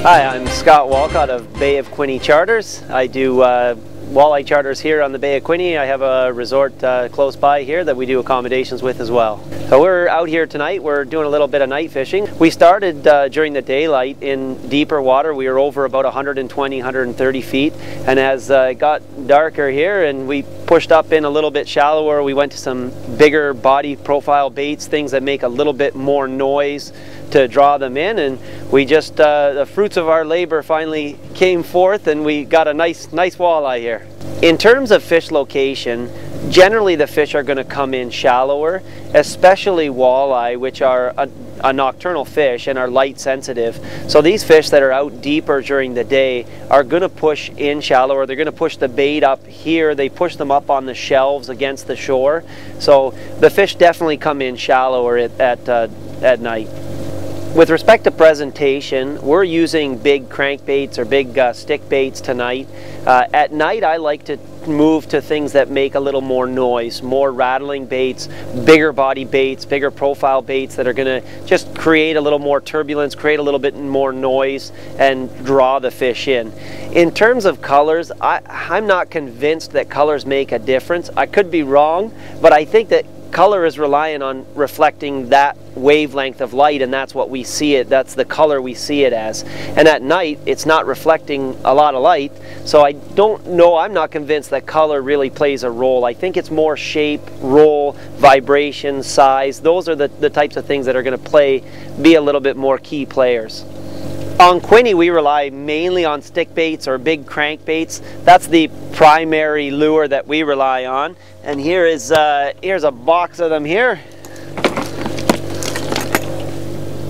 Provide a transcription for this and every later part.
Hi, I'm Scott Walcott of Bay of Quinte Charters. I do walleye charters here on the Bay of Quinte. I have a resort close by here that we do accommodations with as well. So we're out here tonight. We're doing a little bit of night fishing. We started during the daylight in deeper water. We were over about 120, 130 feet. And as it got darker here and we pushed up in a little bit shallower, we went to some bigger body profile baits, things that make a little bit more noise to draw them in, and we just the fruits of our labor finally came forth and we got a nice walleye here. In terms of fish location, generally the fish are going to come in shallower, especially walleye, which are a nocturnal fish and are light sensitive. So these fish that are out deeper during the day are going to push in shallower. They're going to push the bait up here. They push them up on the shelves against the shore. So the fish definitely come in shallower at night. With respect to presentation, we're using big crankbaits or big stick baits tonight. At night I like to move to things that make a little more noise, more rattling baits, bigger body baits, bigger profile baits that are going to just create a little more turbulence, create a little bit more noise and draw the fish in. In terms of colors, I'm not convinced that colors make a difference. I could be wrong, but I think that color is reliant on reflecting that wavelength of light, and that's what we see it, that's the color we see it as. And at night it's not reflecting a lot of light, so I don't know, I'm not convinced that color really plays a role. I think it's more shape, roll, vibration, size. Those are the types of things that are going to be a little bit more key players. On Quinte we rely mainly on stick baits or big crankbaits. That's the primary lure that we rely on. And here's a box of them here.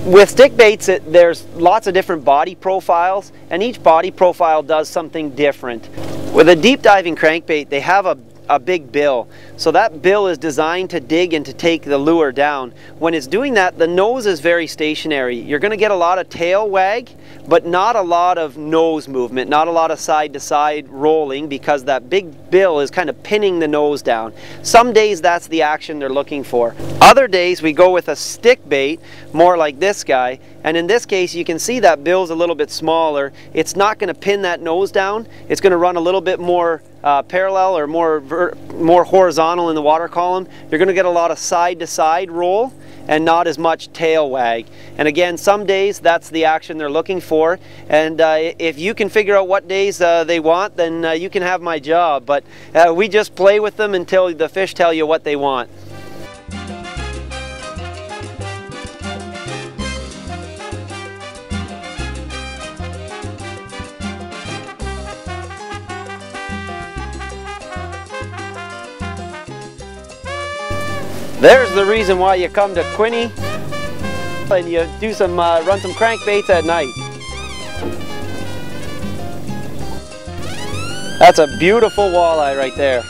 With stick baits, there's lots of different body profiles, and each body profile does something different. With a deep diving crankbait, they have a big bill. So that bill is designed to dig and to take the lure down. When it's doing that, the nose is very stationary. You're going to get a lot of tail wag, but not a lot of nose movement, not a lot of side to side rolling, because that big bill is kind of pinning the nose down. Some days that's the action they're looking for. Other days we go with a stick bait, more like this guy, and in this case you can see that bill's a little bit smaller. It's not going to pin that nose down. It's going to run a little bit more parallel or more horizontal in the water column. You're going to get a lot of side to side roll and not as much tail wag. And again, some days that's the action they're looking for, and if you can figure out what days they want, then you can have my job. But we just play with them until the fish tell you what they want. There's the reason why you come to Quinte and you do some run some crankbaits at night. That's a beautiful walleye right there.